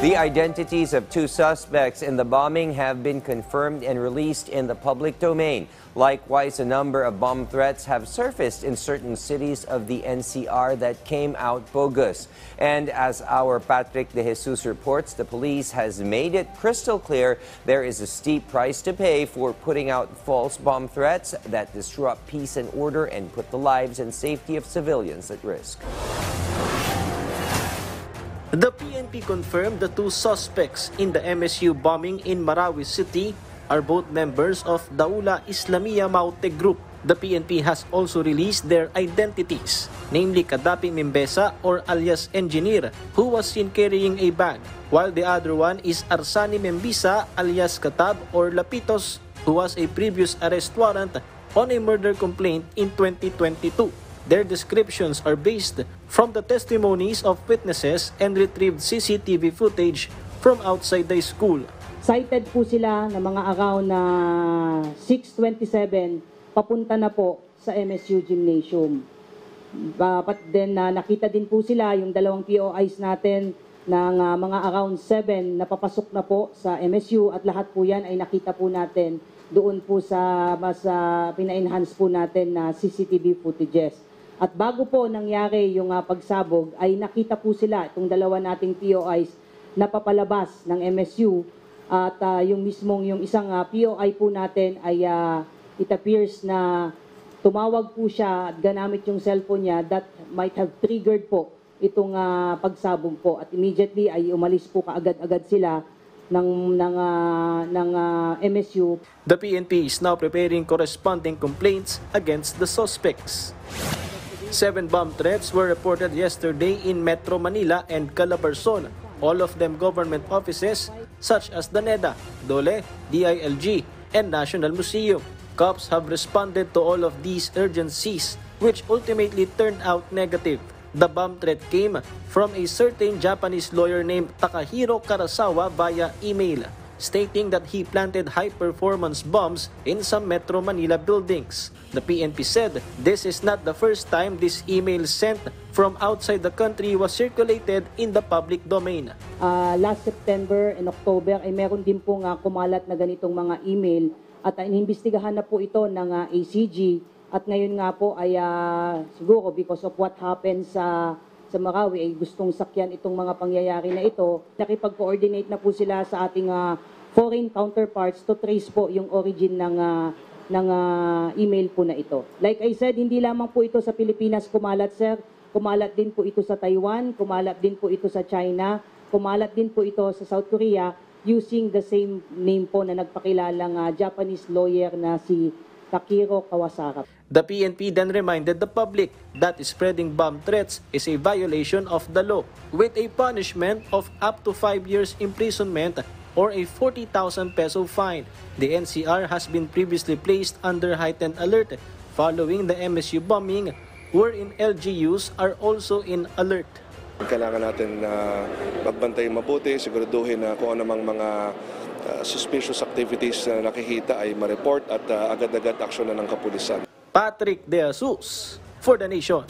The identities of two suspects in the bombing have been confirmed and released in the public domain. Likewise, a number of bomb threats have surfaced in certain cities of the NCR that came out bogus. And as our Patrick De Jesus reports, the police has made it crystal clear there is a steep price to pay for putting out false bomb threats that disrupt peace and order and put the lives and safety of civilians at risk. The PNP confirmed the two suspects in the MSU bombing in Marawi City are both members of Daula Islamia Maute Group. The PNP has also released their identities, namely Kadapi Mimbesa or alias Engineer, who was seen carrying a bag, while the other one is Arsani Membisa alias Katab or Lapitos, who was a previous arrest warrant on a murder complaint in 2022. Their descriptions are based from the testimonies of witnesses and retrieved CCTV footage from outside the school. Cited po sila na mga around na 6:27 papunta na po sa MSU Gymnasium. But then nakita din po sila yung dalawang POIs natin ng mga around 7 na papasok na po sa MSU at lahat po yan ay nakita po natin doon po sa mas pina-enhance po natin na CCTV footages. At bago po nangyari yung pagsabog ay nakita po sila itong dalawa nating POIs na papalabas ng MSU at yung isang POI po natin ay it appears na tumawag po siya at ganamit yung cellphone niya that might have triggered po itong pagsabog po at immediately ay umalis po kaagad-agad sila ng MSU. The PNP is now preparing corresponding complaints against the suspects. 7 bomb threats were reported yesterday in Metro Manila and Calabarzon, all of them government offices such as the NEDA, DOLE, DILG, and National Museum. Cops have responded to all of these urgencies, which ultimately turned out negative. The bomb threat came from a certain Japanese lawyer named Takahiro Karasawa via email, stating that he planted high-performance bombs in some Metro Manila buildings. The PNP said this is not the first time this email sent from outside the country was circulated in the public domain. Last September and October ay meron din pong kumalat na ganitong mga email at inimbestigahan na po ito ng ACG at ngayon nga po ay siguro because of what happened sa Marawi ay gustong sakyan itong mga pangyayari na ito. Nakipag-coordinate na po sila sa ating foreign counterparts to trace po yung origin ng email po na ito. Like I said, hindi lamang po ito sa Pilipinas kumalat, sir. Kumalat din po ito sa Taiwan, kumalat din po ito sa China, kumalat din po ito sa South Korea using the same name po na nagpakilalang Japanese lawyer na si Takiro Kawasara. The PNP then reminded the public that spreading bomb threats is a violation of the law with a punishment of up to 5 years imprisonment or a 40,000 peso fine. The NCR has been previously placed under heightened alert following the MSU bombing, wherein LGUs are also in alert. Kailangan natin magbantay mabuti, siguraduhin na kung anumang mga suspicious activities na nakikita ay ma-report at agad-agad aksyon na ng kapulisan. Patrick De Jesus for The Nation.